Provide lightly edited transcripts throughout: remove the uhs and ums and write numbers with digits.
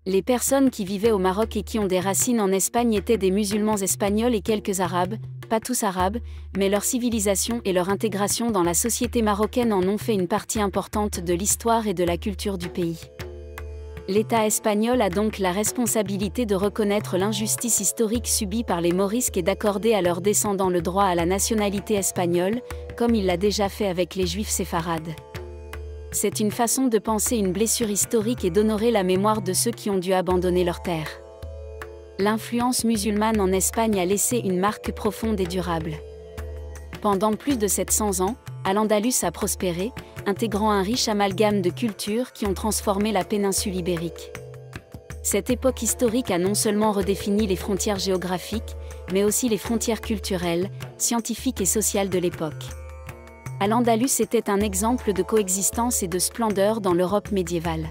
Les personnes qui vivaient au Maroc et qui ont des racines en Espagne étaient des musulmans espagnols et quelques arabes, pas tous arabes, mais leur civilisation et leur intégration dans la société marocaine en ont fait une partie importante de l'histoire et de la culture du pays. L'État espagnol a donc la responsabilité de reconnaître l'injustice historique subie par les Morisques et d'accorder à leurs descendants le droit à la nationalité espagnole, comme il l'a déjà fait avec les Juifs séfarades. C'est une façon de penser une blessure historique et d'honorer la mémoire de ceux qui ont dû abandonner leur terre. L'influence musulmane en Espagne a laissé une marque profonde et durable. Pendant plus de 700 ans, Al-Andalus a prospéré, intégrant un riche amalgame de cultures qui ont transformé la péninsule ibérique. Cette époque historique a non seulement redéfini les frontières géographiques, mais aussi les frontières culturelles, scientifiques et sociales de l'époque. Al-Andalus était un exemple de coexistence et de splendeur dans l'Europe médiévale.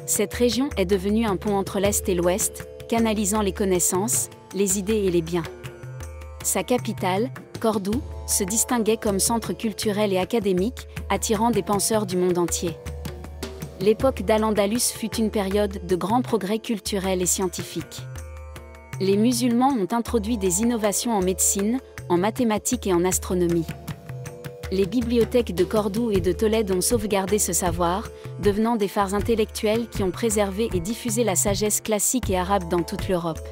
Cette région est devenue un pont entre l'Est et l'Ouest, canalisant les connaissances, les idées et les biens. Sa capitale, Cordoue, se distinguait comme centre culturel et académique, attirant des penseurs du monde entier. L'époque d'Al-Andalus fut une période de grands progrès culturels et scientifiques. Les musulmans ont introduit des innovations en médecine, en mathématiques et en astronomie. Les bibliothèques de Cordoue et de Tolède ont sauvegardé ce savoir, devenant des phares intellectuels qui ont préservé et diffusé la sagesse classique et arabe dans toute l'Europe.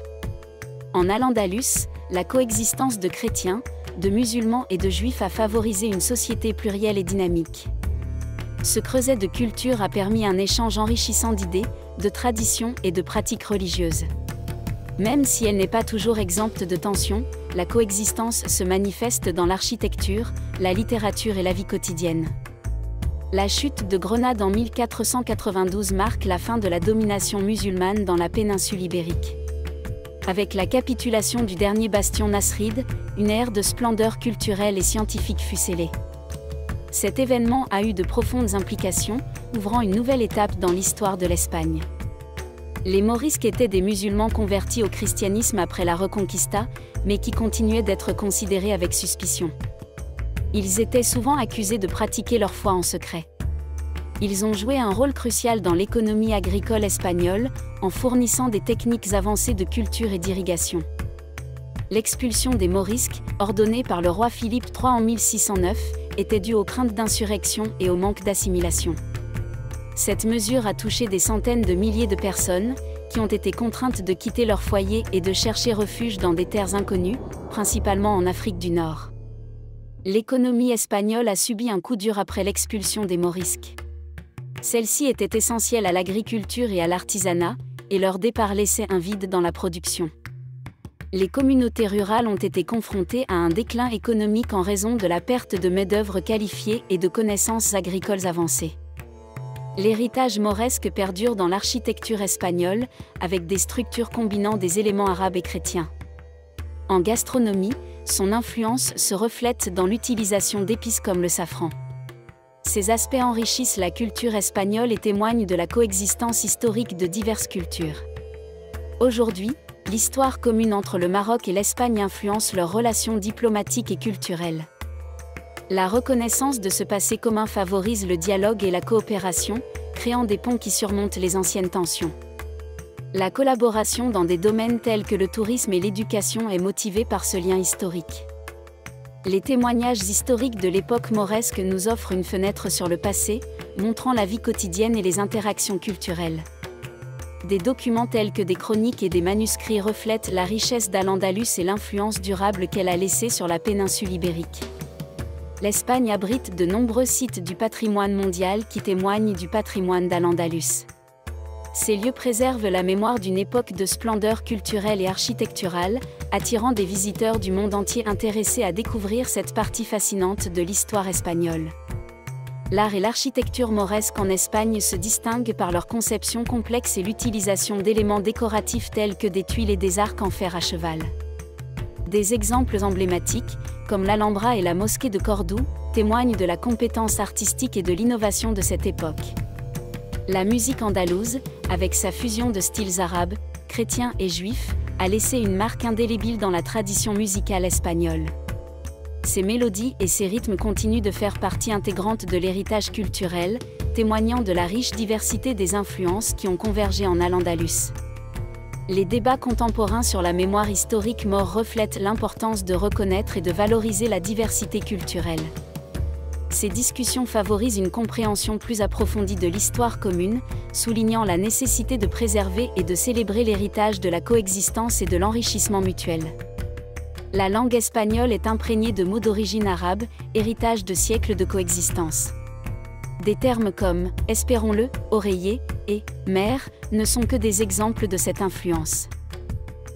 En Al-Andalus, la coexistence de chrétiens, de musulmans et de juifs a favorisé une société plurielle et dynamique. Ce creuset de culture a permis un échange enrichissant d'idées, de traditions et de pratiques religieuses. Même si elle n'est pas toujours exempte de tensions, la coexistence se manifeste dans l'architecture, la littérature et la vie quotidienne. La chute de Grenade en 1492 marque la fin de la domination musulmane dans la péninsule ibérique. Avec la capitulation du dernier bastion nasride, une ère de splendeur culturelle et scientifique fut scellée. Cet événement a eu de profondes implications, ouvrant une nouvelle étape dans l'histoire de l'Espagne. Les Morisques étaient des musulmans convertis au christianisme après la Reconquista, mais qui continuaient d'être considérés avec suspicion. Ils étaient souvent accusés de pratiquer leur foi en secret. Ils ont joué un rôle crucial dans l'économie agricole espagnole, en fournissant des techniques avancées de culture et d'irrigation. L'expulsion des Morisques, ordonnée par le roi Philippe III en 1609, était due aux craintes d'insurrection et au manque d'assimilation. Cette mesure a touché des centaines de milliers de personnes, qui ont été contraintes de quitter leur foyer et de chercher refuge dans des terres inconnues, principalement en Afrique du Nord. L'économie espagnole a subi un coup dur après l'expulsion des Morisques. Celle-ci était essentielle à l'agriculture et à l'artisanat, et leur départ laissait un vide dans la production. Les communautés rurales ont été confrontées à un déclin économique en raison de la perte de main-d'œuvre qualifiée et de connaissances agricoles avancées. L'héritage mauresque perdure dans l'architecture espagnole, avec des structures combinant des éléments arabes et chrétiens. En gastronomie, son influence se reflète dans l'utilisation d'épices comme le safran. Ces aspects enrichissent la culture espagnole et témoignent de la coexistence historique de diverses cultures. Aujourd'hui, l'histoire commune entre le Maroc et l'Espagne influence leurs relations diplomatiques et culturelles. La reconnaissance de ce passé commun favorise le dialogue et la coopération, créant des ponts qui surmontent les anciennes tensions. La collaboration dans des domaines tels que le tourisme et l'éducation est motivée par ce lien historique. Les témoignages historiques de l'époque mauresque nous offrent une fenêtre sur le passé, montrant la vie quotidienne et les interactions culturelles. Des documents tels que des chroniques et des manuscrits reflètent la richesse d'Al-Andalus et l'influence durable qu'elle a laissée sur la péninsule ibérique. L'Espagne abrite de nombreux sites du patrimoine mondial qui témoignent du patrimoine d'Al-Andalus. Ces lieux préservent la mémoire d'une époque de splendeur culturelle et architecturale, attirant des visiteurs du monde entier intéressés à découvrir cette partie fascinante de l'histoire espagnole. L'art et l'architecture mauresque en Espagne se distinguent par leur conception complexe et l'utilisation d'éléments décoratifs tels que des tuiles et des arcs en fer à cheval. Des exemples emblématiques, comme l'Alhambra et la mosquée de Cordoue, témoignent de la compétence artistique et de l'innovation de cette époque. La musique andalouse, avec sa fusion de styles arabes, chrétiens et juifs, a laissé une marque indélébile dans la tradition musicale espagnole. Ces mélodies et ces rythmes continuent de faire partie intégrante de l'héritage culturel, témoignant de la riche diversité des influences qui ont convergé en Al-Andalus. Les débats contemporains sur la mémoire historique maure reflètent l'importance de reconnaître et de valoriser la diversité culturelle. Ces discussions favorisent une compréhension plus approfondie de l'histoire commune, soulignant la nécessité de préserver et de célébrer l'héritage de la coexistence et de l'enrichissement mutuel. La langue espagnole est imprégnée de mots d'origine arabe, héritage de siècles de coexistence. Des termes comme « espérons-le »,« oreiller » et « mère » ne sont que des exemples de cette influence.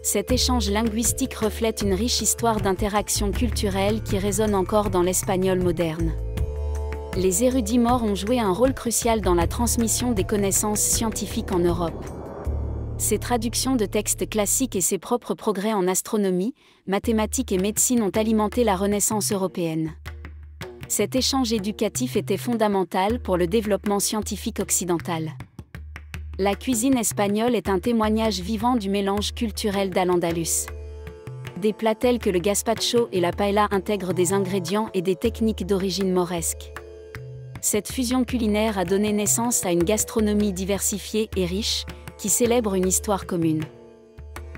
Cet échange linguistique reflète une riche histoire d'interaction culturelle qui résonne encore dans l'espagnol moderne. Les érudits maures ont joué un rôle crucial dans la transmission des connaissances scientifiques en Europe. Ses traductions de textes classiques et ses propres progrès en astronomie, mathématiques et médecine ont alimenté la Renaissance européenne. Cet échange éducatif était fondamental pour le développement scientifique occidental. La cuisine espagnole est un témoignage vivant du mélange culturel d'Al-Andalus. Des plats tels que le gazpacho et la paella intègrent des ingrédients et des techniques d'origine mauresque. Cette fusion culinaire a donné naissance à une gastronomie diversifiée et riche, qui célèbre une histoire commune.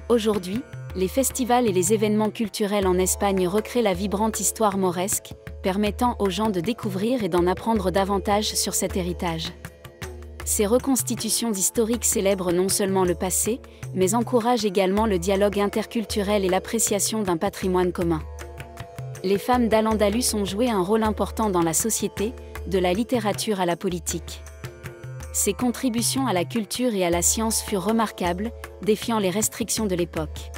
Aujourd'hui, les festivals et les événements culturels en Espagne recréent la vibrante histoire mauresque, permettant aux gens de découvrir et d'en apprendre davantage sur cet héritage. Ces reconstitutions historiques célèbrent non seulement le passé, mais encouragent également le dialogue interculturel et l'appréciation d'un patrimoine commun. Les femmes d'Al-Andalus ont joué un rôle important dans la société, de la littérature à la politique. Ses contributions à la culture et à la science furent remarquables, défiant les restrictions de l'époque.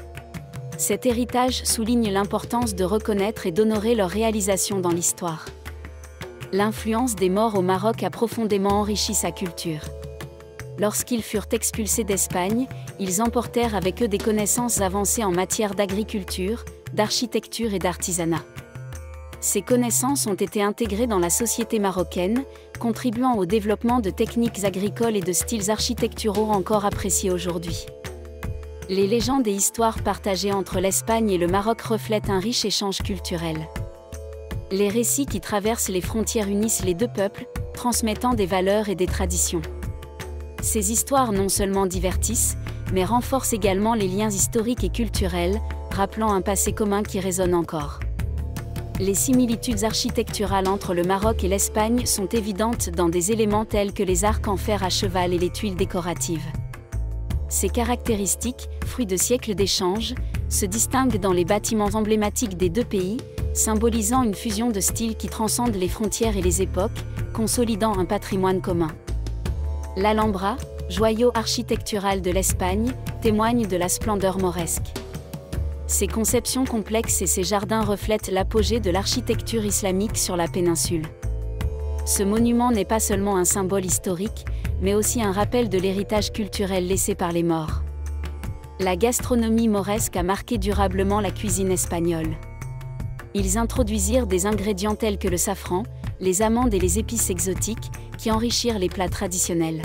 Cet héritage souligne l'importance de reconnaître et d'honorer leurs réalisations dans l'histoire. L'influence des Maures au Maroc a profondément enrichi sa culture. Lorsqu'ils furent expulsés d'Espagne, ils emportèrent avec eux des connaissances avancées en matière d'agriculture, d'architecture et d'artisanat. Ces connaissances ont été intégrées dans la société marocaine, contribuant au développement de techniques agricoles et de styles architecturaux encore appréciés aujourd'hui. Les légendes et histoires partagées entre l'Espagne et le Maroc reflètent un riche échange culturel. Les récits qui traversent les frontières unissent les deux peuples, transmettant des valeurs et des traditions. Ces histoires non seulement divertissent, mais renforcent également les liens historiques et culturels, rappelant un passé commun qui résonne encore. Les similitudes architecturales entre le Maroc et l'Espagne sont évidentes dans des éléments tels que les arcs en fer à cheval et les tuiles décoratives. Ces caractéristiques, fruits de siècles d'échanges, se distinguent dans les bâtiments emblématiques des deux pays, symbolisant une fusion de styles qui transcende les frontières et les époques, consolidant un patrimoine commun. L'Alhambra, joyau architectural de l'Espagne, témoigne de la splendeur mauresque. Ses conceptions complexes et ses jardins reflètent l'apogée de l'architecture islamique sur la péninsule. Ce monument n'est pas seulement un symbole historique, mais aussi un rappel de l'héritage culturel laissé par les Maures. La gastronomie mauresque a marqué durablement la cuisine espagnole. Ils introduisirent des ingrédients tels que le safran, les amandes et les épices exotiques, qui enrichirent les plats traditionnels.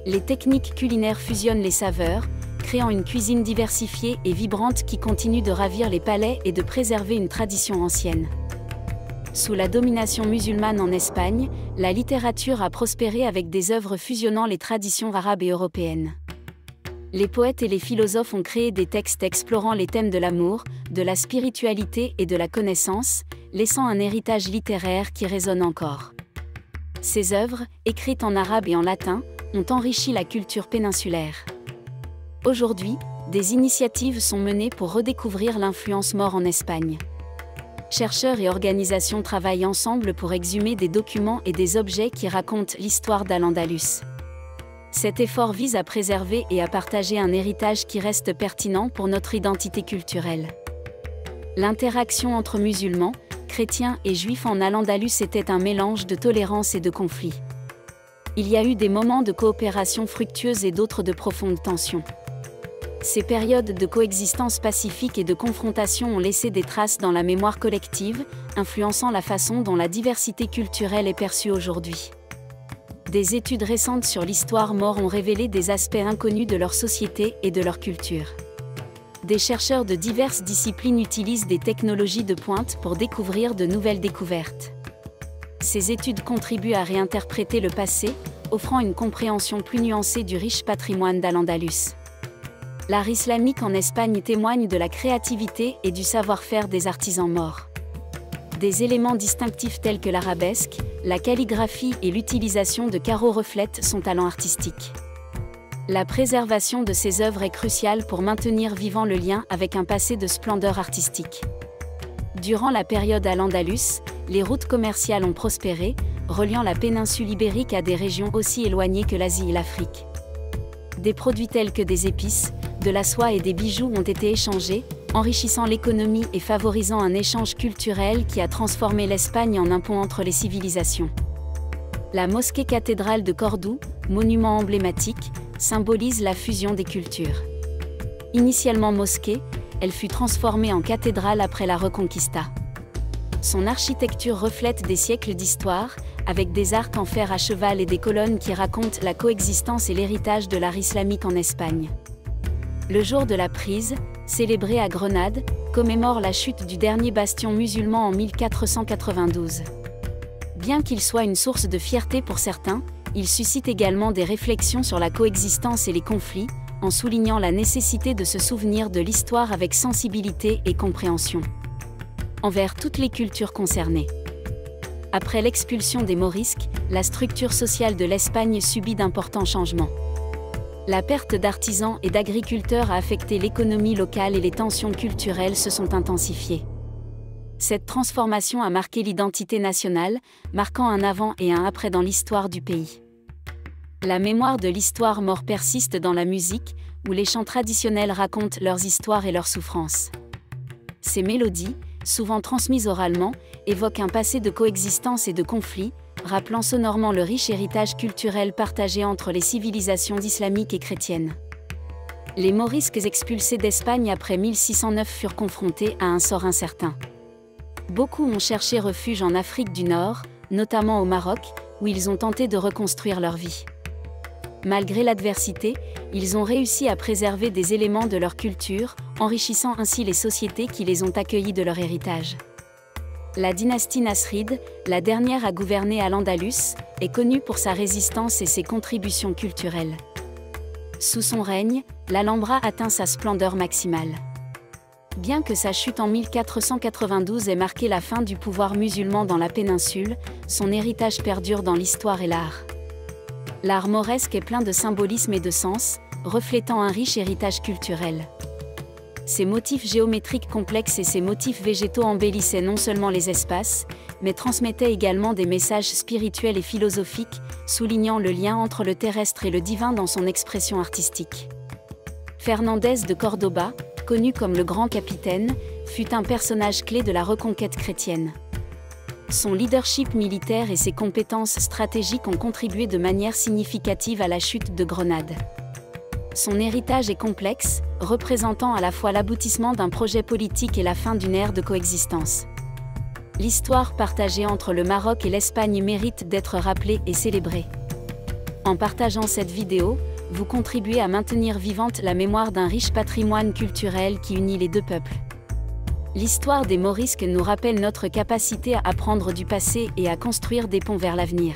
Les techniques culinaires fusionnent les saveurs, créant une cuisine diversifiée et vibrante qui continue de ravir les palais et de préserver une tradition ancienne. Sous la domination musulmane en Espagne, la littérature a prospéré avec des œuvres fusionnant les traditions arabes et européennes. Les poètes et les philosophes ont créé des textes explorant les thèmes de l'amour, de la spiritualité et de la connaissance, laissant un héritage littéraire qui résonne encore. Ces œuvres, écrites en arabe et en latin, ont enrichi la culture péninsulaire. Aujourd'hui, des initiatives sont menées pour redécouvrir l'influence maure en Espagne. Chercheurs et organisations travaillent ensemble pour exhumer des documents et des objets qui racontent l'histoire d'Al-Andalus. Cet effort vise à préserver et à partager un héritage qui reste pertinent pour notre identité culturelle. L'interaction entre musulmans, chrétiens et juifs en Al-Andalus était un mélange de tolérance et de conflit. Il y a eu des moments de coopération fructueuse et d'autres de profondes tensions. Ces périodes de coexistence pacifique et de confrontation ont laissé des traces dans la mémoire collective, influençant la façon dont la diversité culturelle est perçue aujourd'hui. Des études récentes sur l'histoire maure ont révélé des aspects inconnus de leur société et de leur culture. Des chercheurs de diverses disciplines utilisent des technologies de pointe pour découvrir de nouvelles découvertes. Ces études contribuent à réinterpréter le passé, offrant une compréhension plus nuancée du riche patrimoine d'Al-Andalus. L'art islamique en Espagne témoigne de la créativité et du savoir-faire des artisans maures. Des éléments distinctifs tels que l'arabesque, la calligraphie et l'utilisation de carreaux reflètent son talent artistique. La préservation de ces œuvres est cruciale pour maintenir vivant le lien avec un passé de splendeur artistique. Durant la période Al-Andalus, les routes commerciales ont prospéré, reliant la péninsule ibérique à des régions aussi éloignées que l'Asie et l'Afrique. Des produits tels que des épices, de la soie et des bijoux ont été échangés, enrichissant l'économie et favorisant un échange culturel qui a transformé l'Espagne en un pont entre les civilisations. La mosquée cathédrale de Cordoue, monument emblématique, symbolise la fusion des cultures. Initialement mosquée, elle fut transformée en cathédrale après la Reconquista. Son architecture reflète des siècles d'histoire, avec des arcs en fer à cheval et des colonnes qui racontent la coexistence et l'héritage de l'art islamique en Espagne. Le jour de la prise, célébré à Grenade, commémore la chute du dernier bastion musulman en 1492. Bien qu'il soit une source de fierté pour certains, il suscite également des réflexions sur la coexistence et les conflits, en soulignant la nécessité de se souvenir de l'histoire avec sensibilité et compréhension envers toutes les cultures concernées. Après l'expulsion des Morisques, la structure sociale de l'Espagne subit d'importants changements. La perte d'artisans et d'agriculteurs a affecté l'économie locale et les tensions culturelles se sont intensifiées. Cette transformation a marqué l'identité nationale, marquant un avant et un après dans l'histoire du pays. La mémoire de l'histoire maure persiste dans la musique, où les chants traditionnels racontent leurs histoires et leurs souffrances. Ces mélodies, souvent transmises oralement, évoquent un passé de coexistence et de conflit, rappelant sonorement le riche héritage culturel partagé entre les civilisations islamiques et chrétiennes. Les Morisques expulsés d'Espagne après 1609 furent confrontés à un sort incertain. Beaucoup ont cherché refuge en Afrique du Nord, notamment au Maroc, où ils ont tenté de reconstruire leur vie. Malgré l'adversité, ils ont réussi à préserver des éléments de leur culture, enrichissant ainsi les sociétés qui les ont accueillis de leur héritage. La dynastie Nasride, la dernière à gouverner à l'Andalus, est connue pour sa résistance et ses contributions culturelles. Sous son règne, l'Alhambra atteint sa splendeur maximale. Bien que sa chute en 1492 ait marqué la fin du pouvoir musulman dans la péninsule, son héritage perdure dans l'histoire et l'art. L'art mauresque est plein de symbolisme et de sens, reflétant un riche héritage culturel. Ses motifs géométriques complexes et ses motifs végétaux embellissaient non seulement les espaces, mais transmettaient également des messages spirituels et philosophiques, soulignant le lien entre le terrestre et le divin dans son expression artistique. Fernández de Córdoba, connu comme le Grand Capitaine, fut un personnage clé de la reconquête chrétienne. Son leadership militaire et ses compétences stratégiques ont contribué de manière significative à la chute de Grenade. Son héritage est complexe, représentant à la fois l'aboutissement d'un projet politique et la fin d'une ère de coexistence. L'histoire partagée entre le Maroc et l'Espagne mérite d'être rappelée et célébrée. En partageant cette vidéo, vous contribuez à maintenir vivante la mémoire d'un riche patrimoine culturel qui unit les deux peuples. L'histoire des Morisques nous rappelle notre capacité à apprendre du passé et à construire des ponts vers l'avenir.